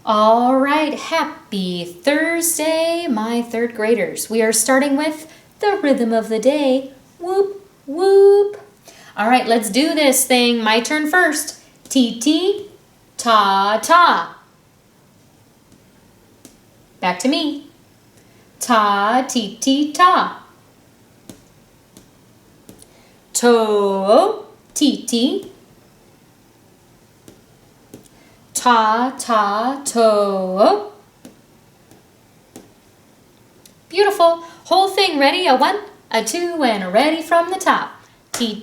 All right, happy Thursday, my third graders. We are starting with the rhythm of the day. Whoop, whoop. All right, let's do this thing. My turn first. Ti, ta, ta. Back to me. Ta, ti, ta. To, ti. Ta, ta, to. Beautiful. Whole thing ready? A 1, a 2, and a ready from the top. Ti,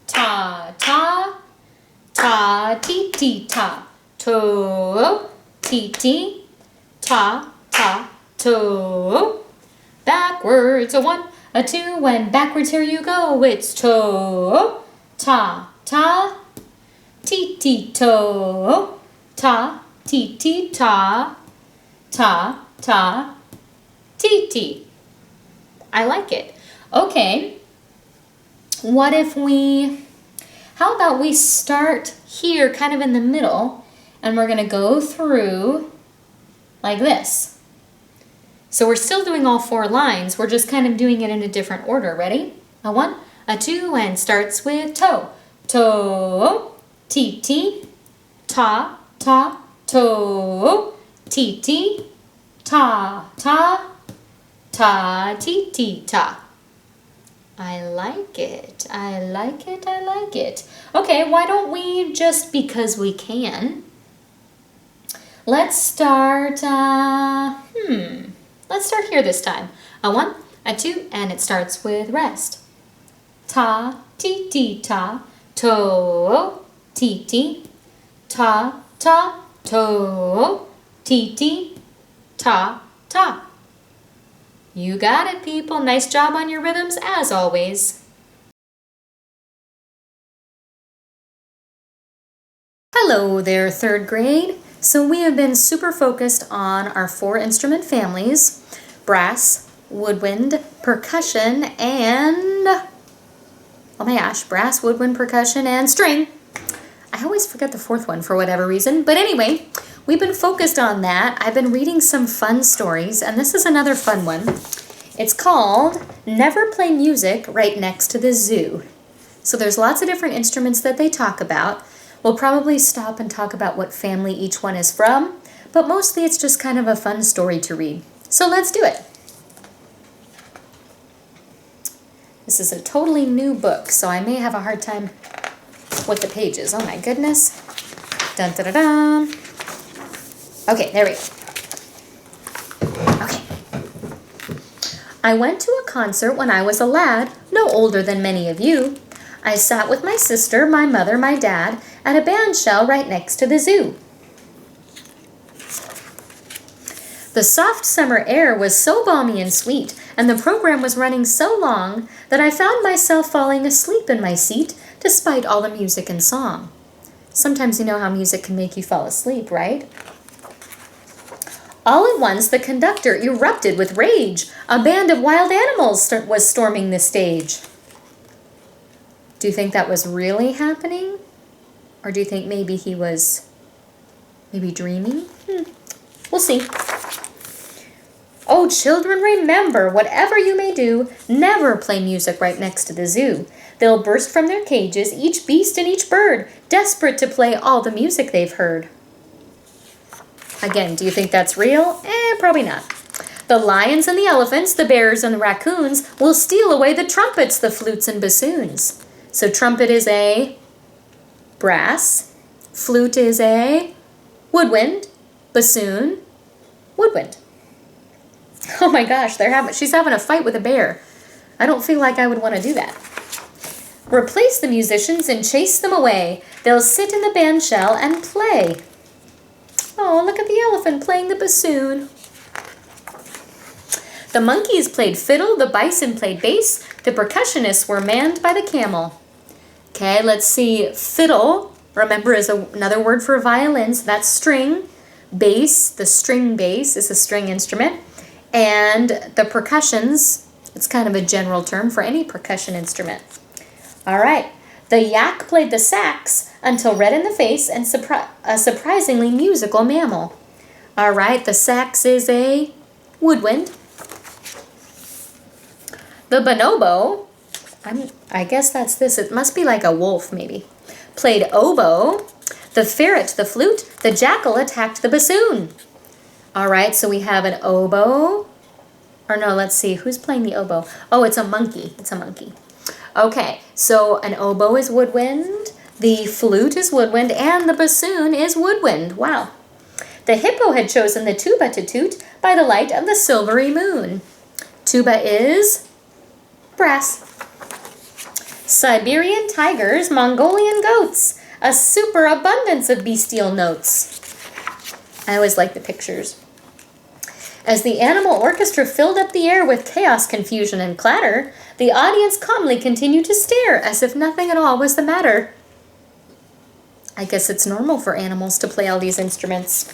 ta, ta. Ta, ti, ta. To, ti, ta, ta, to. Backwards. A 1, a 2, and backwards here you go. It's to, ta, ta. Ti, to, ta, ti, ta, ta, ta, ti. I like it. Okay, how about we start here kind of in the middle and we're gonna go through like this. So we're still doing all 4 lines, we're just kind of doing it in a different order. Ready? A 1, a 2, and starts with toe. Toe. Ti, ta, ta, to. Ti, ta, ta, ta, ti, ta. I like it. I like it. I like it. Okay, why don't we just, because we can, let's start, let's start here this time. A 1, a 2, and it starts with rest. Ta, ti, ta, to. Ti, ta, ta, to. Ti, ta, ta. You got it, people. Nice job on your rhythms, as always. Hello there, third grade. So we have been super focused on our 4 instrument families: brass, woodwind, percussion, and, oh my gosh, brass, woodwind, percussion, and string. I always forget the 4th one for whatever reason. But anyway, we've been focused on that. I've been reading some fun stories, and this is another fun one. It's called Never Play Music Right Next to the Zoo. So there's lots of different instruments that they talk about. We'll probably stop and talk about what family each one is from, but mostly it's just kind of a fun story to read. So let's do it. This is a totally new book, so I may have a hard time with the pages. Oh my goodness. Dun, dun, dun, dun. Okay, there we go. Okay. I went to a concert when I was a lad, no older than many of you. I sat with my sister, my mother, my dad, at a band shell right next to the zoo. The soft summer air was so balmy and sweet, and the program was running so long that I found myself falling asleep in my seat despite all the music and song. Sometimes you know how music can make you fall asleep, right? All at once, the conductor erupted with rage. A band of wild animals was storming the stage. Do you think that was really happening? Or do you think maybe he was dreaming? We'll see. Oh, children, remember, whatever you may do, never play music right next to the zoo. They'll burst from their cages, each beast and each bird, desperate to play all the music they've heard. Again, do you think that's real? Probably not. The lions and the elephants, the bears and the raccoons will steal away the trumpets, the flutes and bassoons. So trumpet is a brass, flute is a woodwind, bassoon, woodwind. Oh my gosh, she's having a fight with a bear. I don't feel like I would want to do that. Replace the musicians and chase them away. They'll sit in the band shell and play. Oh, look at the elephant playing the bassoon. The monkeys played fiddle, the bison played bass, the percussionists were manned by the camel. Okay, let's see. Fiddle, remember, is another word for violin, so that's string. Bass, the string bass is a string instrument. And the percussions, it's kind of a general term for any percussion instrument. All right, The yak played the sax until red in the face and a surprisingly musical mammal. All right, the sax is a woodwind. The bonobo, I guess that's this. It must be like a wolf, maybe. Played oboe. The ferret, the flute. The jackal attacked the bassoon. All right, so we have an oboe. Or no, let's see. Who's playing the oboe? Oh, it's a monkey. It's a monkey. Okay, so an oboe is woodwind. The flute is woodwind. And the bassoon is woodwind. Wow. The hippo had chosen the tuba to toot by the light of the silvery moon. Tuba is brass. Siberian tigers, Mongolian goats, a superabundance of bestial notes. I always like the pictures. As the animal orchestra filled up the air with chaos, confusion, and clatter, the audience calmly continued to stare as if nothing at all was the matter. I guess it's normal for animals to play all these instruments.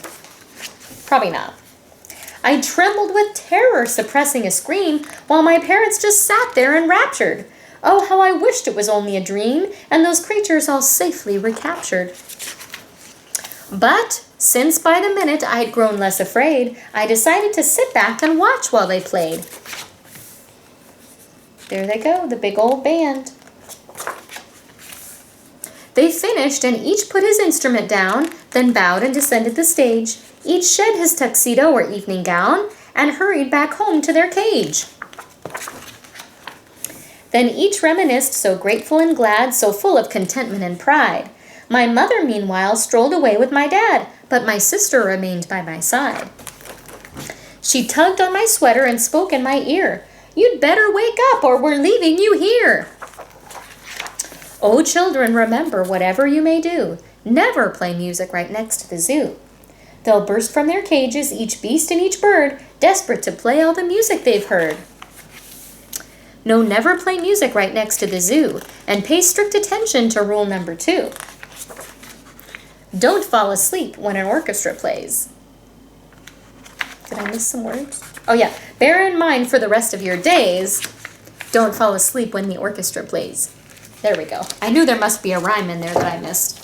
Probably not. I trembled with terror, suppressing a scream, while my parents just sat there enraptured. Oh, how I wished it was only a dream, and those creatures all safely recaptured. But, since by the minute I had grown less afraid, I decided to sit back and watch while they played. There they go, the big old band. They finished, and each put his instrument down, then bowed and descended the stage. Each shed his tuxedo or evening gown, and hurried back home to their cage. Then each reminisced, so grateful and glad, so full of contentment and pride. My mother, meanwhile, strolled away with my dad, but my sister remained by my side. She tugged on my sweater and spoke in my ear. You'd better wake up or we're leaving you here. Oh, children, remember, whatever you may do, never play music right next to the zoo. They'll burst from their cages, each beast and each bird, desperate to play all the music they've heard. No, never play music right next to the zoo, and pay strict attention to rule number 2. Don't fall asleep when an orchestra plays. Did I miss some words? Oh yeah, bear in mind for the rest of your days, don't fall asleep when the orchestra plays. There we go. I knew there must be a rhyme in there that I missed.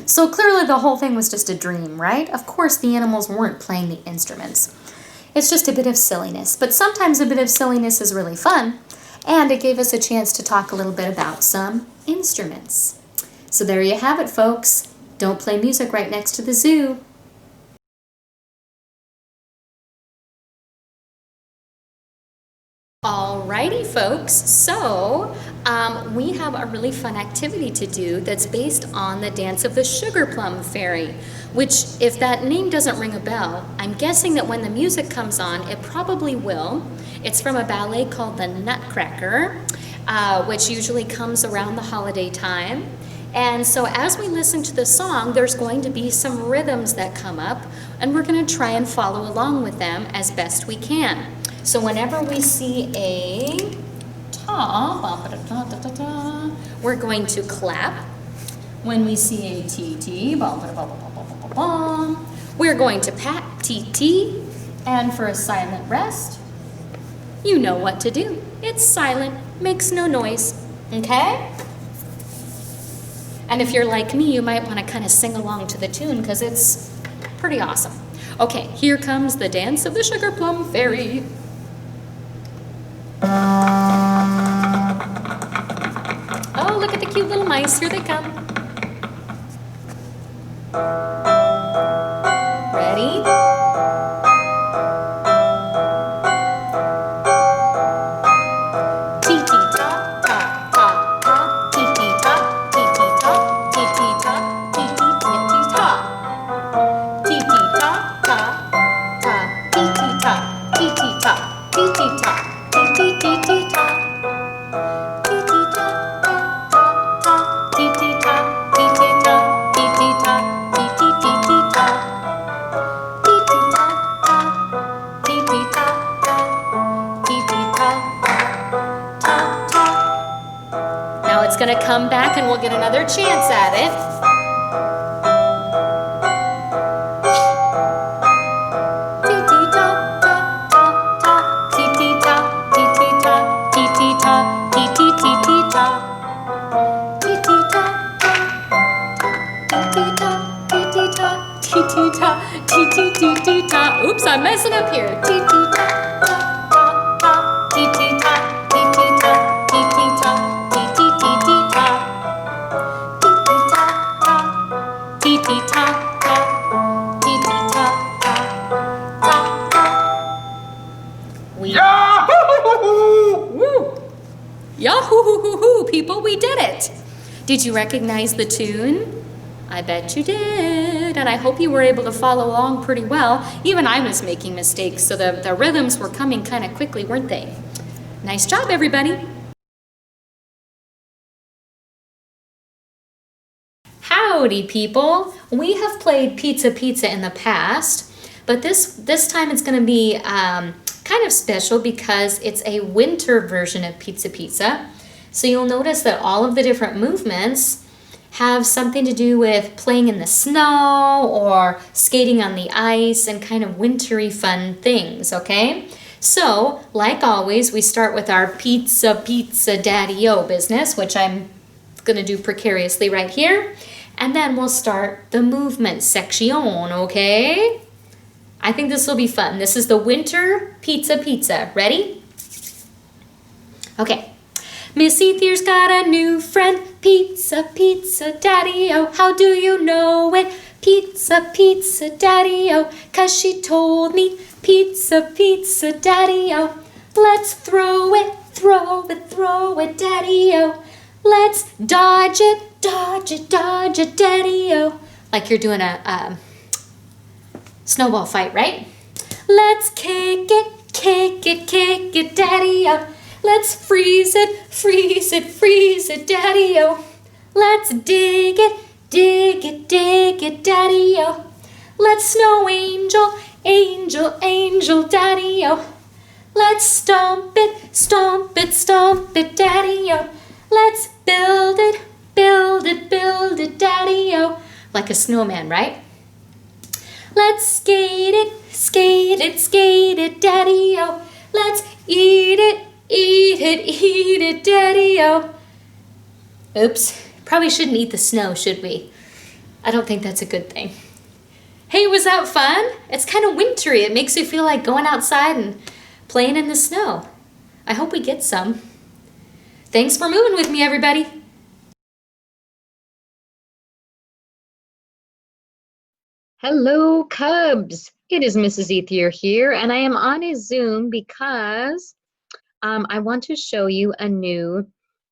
So clearly the whole thing was just a dream, right? Of course the animals weren't playing the instruments. It's just a bit of silliness, but sometimes a bit of silliness is really fun, and it gave us a chance to talk a little bit about some instruments. So there you have it, folks. Don't play music right next to the zoo. Alrighty, folks, so we have a really fun activity to do that's based on the dance of the Sugar Plum Fairy, which, if that name doesn't ring a bell, I'm guessing that when the music comes on, it probably will. It's from a ballet called the Nutcracker, which usually comes around the holiday time. And so as we listen to the song, there's going to be some rhythms that come up, and we're going to try and follow along with them as best we can. So whenever we see a ta, we're going to clap. When we see a TT, we're going to pat TT. And for a silent rest, you know what to do. It's silent, makes no noise, okay? And if you're like me, you might want to kind of sing along to the tune because it's pretty awesome. Okay, here comes the dance of the Sugar Plum Fairy. Oh, look at the cute little mice. Here they come. Ready? Tee-tee-ta, ta-ta-ta, tee-tee-ta, tee-tee-ta, tee-tee-ta, tee-tee-ta, tee-tee-ta, ta-ta, tee-tee-ta, tee-tee-ta, tee-tee-ta. Now it's going to come back and we'll get another chance at it. Tee-tee-ta. Oops, I'm messing up here. Tee-tee-ta, ta-ta-ta. Tee-tee-ta, tee-tee-ta, tee-tee-ta, tee-tee-tee-tee-ta. Tee-tee-ta-ta, tee-tee-ta-ta, tee-tee-ta-ta-ta-ta. Yahoo! Woo! Yahoo! People, we did it! Did you recognize the tune? I bet you did, and I hope you were able to follow along pretty well. Even I was making mistakes, so the rhythms were coming kind of quickly, weren't they? Nice job, everybody. Howdy, people. We have played Pizza Pizza in the past, but this time it's going to be kind of special because it's a winter version of Pizza Pizza. So you'll notice that all of the different movements have something to do with playing in the snow or skating on the ice and kind of wintry fun things, okay? So, like always, we start with our Pizza Pizza Daddy-O business, which I'm going to do precariously right here. And then we'll start the movement section, okay? I think this will be fun. This is the winter Pizza Pizza. Ready? Okay. Miss Ethier's got a new friend. Pizza, pizza, daddy-o. How do you know it? Pizza, pizza, daddy-o. 'Cause she told me. Pizza, pizza, daddy-o. Let's throw it, throw it, throw it, daddy-o. Let's dodge it, dodge it, dodge it, daddy-o. Like you're doing a snowball fight, right? Let's kick it, kick it, kick it, daddy-o. Let's freeze it, freeze it, freeze it, daddy-o. Let's dig it, dig it, dig it, daddy-o. Let's snow angel, angel, angel, daddy-o. Let's stomp it, stomp it, stomp it, daddy-o. Let's build it, build it, build it, daddy-o. Like a snowman, right? Let's skate it, skate it, skate it, daddy-o. Let's eat it, eat it, daddy-o. Oops, probably shouldn't eat the snow, should we? I don't think that's a good thing. Hey, was that fun? It's kind of wintry. It makes you feel like going outside and playing in the snow. I hope we get some. Thanks for moving with me, everybody. Hello, Cubs. It is Mrs. Ethier here, and I am on a Zoom because I want to show you a new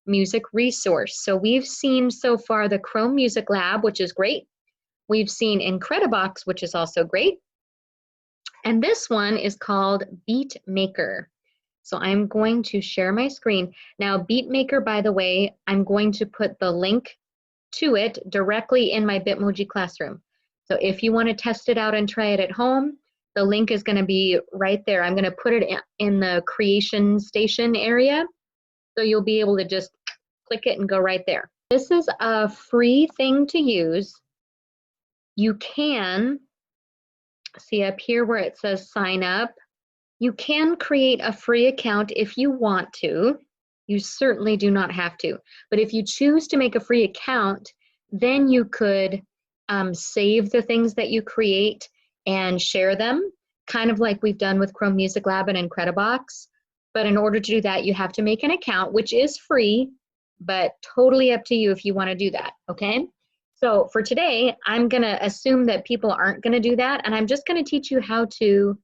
music resource. So we've seen so far the Chrome Music Lab, which is great. We've seen Incredibox, which is also great. And this one is called Beatmaker. So I'm going to share my screen. Now, Beatmaker, by the way, I'm going to put the link to it directly in my Bitmoji classroom. So if you want to test it out and try it at home, the link is going to be right there. I'm going to put it in the creation station area, so you'll be able to just click it and go right there. This is a free thing to use. You can see up here where it says sign up. You can create a free account if you want to. You certainly do not have to. But if you choose to make a free account, then you could save the things that you create and share them, kind of like we've done with Chrome Music Lab and Incredibox. But in order to do that, you have to make an account, which is free, but totally up to you if you want to do that, okay? So for today, I'm going to assume that people aren't going to do that, and I'm just going to teach you how to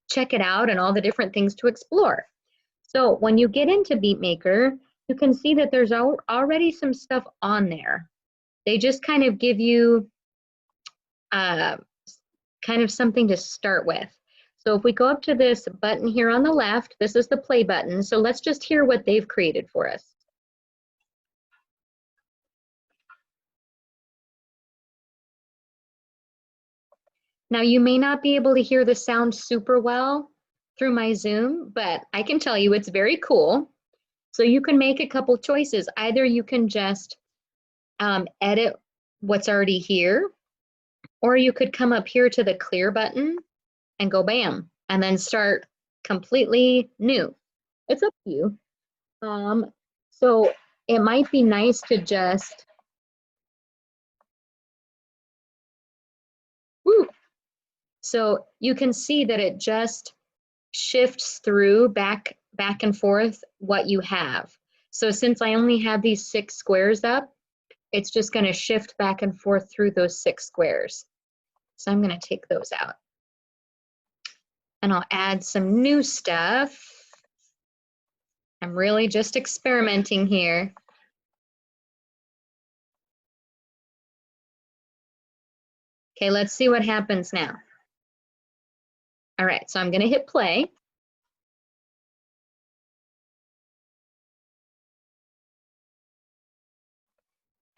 check it out and all the different things to explore. So when you get into Beatmaker, you can see that there's already some stuff on there. They just kind of give you kind of something to start with. So if we go up to this button here on the left, this is the play button. So let's just hear what they've created for us. Now you may not be able to hear the sound super well through my Zoom, but I can tell you it's very cool. So you can make a couple choices. Either you can just edit what's already here, or you could come up here to the clear button and go bam, and then start completely new. It's up to you. So it might be nice to just So you can see that it just shifts through back and forth what you have. So since I only have these 6 squares up, it's just going to shift back and forth through those 6 squares. So I'm going to take those out. And I'll add some new stuff. I'm really just experimenting here. Okay, let's see what happens now. All right, so I'm going to hit play.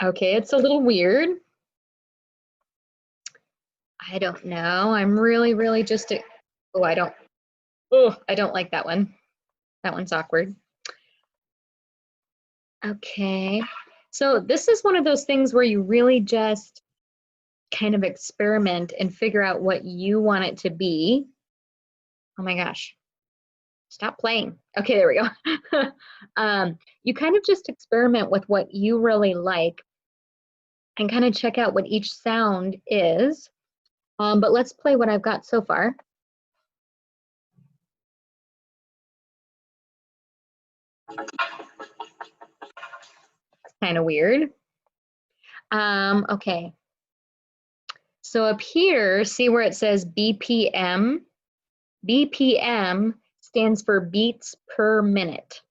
Okay, it's a little weird. I don't know. I'm really just, I don't like that one. That one's awkward. Okay, so this is one of those things where you really just kind of experiment and figure out what you want it to be. Oh my gosh, stop playing. Okay, there we go. You kind of just experiment with what you really like and kind of check out what each sound is. But let's play what I've got so far. Kind of weird. Okay. So up here, see where it says BPM? BPM stands for beats per minute.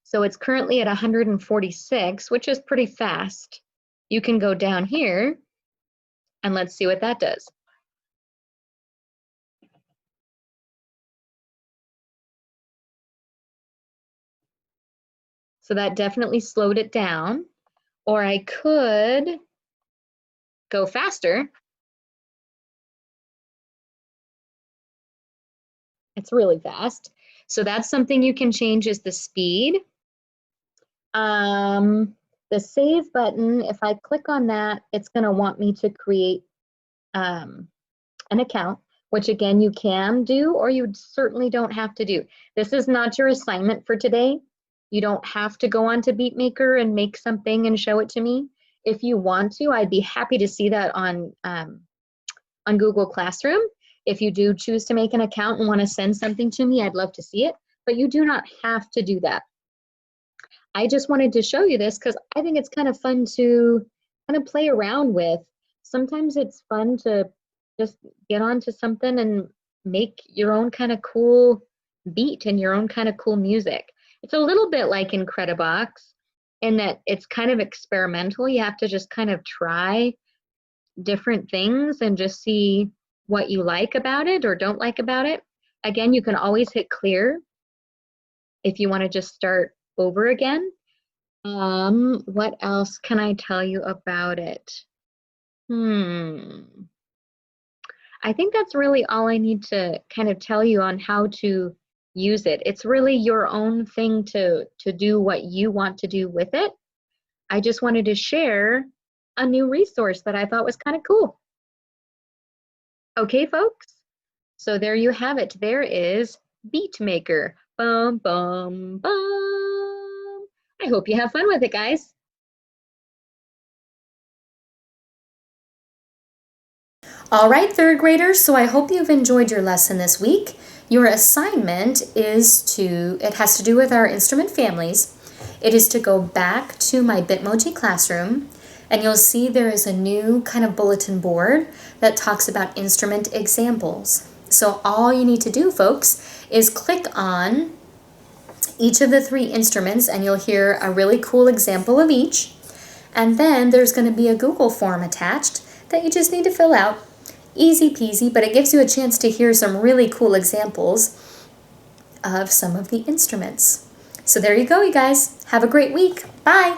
So it's currently at 146, which is pretty fast. You can go down here and let's see what that does. So that definitely slowed it down. Or I could go faster. It's really fast. So that's something you can change is the speed. The save button, if I click on that, it's going to want me to create an account, which again, you can do, or you certainly don't have to do. This is not your assignment for today. You don't have to go onto Beatmaker and make something and show it to me. If you want to, I'd be happy to see that on Google Classroom. If you do choose to make an account and want to send something to me, I'd love to see it, but you do not have to do that. I just wanted to show you this because I think it's kind of fun to kind of play around with. Sometimes it's fun to just get onto something and make your own kind of cool beat and your own kind of cool music. It's a little bit like Incredibox in that it's kind of experimental. You have to just kind of try different things and just see what you like about it or don't like about it. Again, you can always hit clear if you want to just start over again. What else can I tell you about it? I think that's really all I need to kind of tell you on how to use it. It's really your own thing to do what you want to do with it. I just wanted to share a new resource that I thought was kind of cool. Okay, folks? So there you have it. There is Beatmaker. Bum, bum, bum. I hope you have fun with it, guys. All right, third graders, so I hope you've enjoyed your lesson this week. Your assignment it has to do with our instrument families. It is to go back to my Bitmoji classroom, and you'll see there is a new kind of bulletin board that talks about instrument examples. So all you need to do, folks, is click on each of the 3 instruments and you'll hear a really cool example of each. And then there's going to be a Google form attached that you just need to fill out. Easy peasy, but it gives you a chance to hear some really cool examples of some of the instruments. So there you go, you guys. Have a great week. Bye.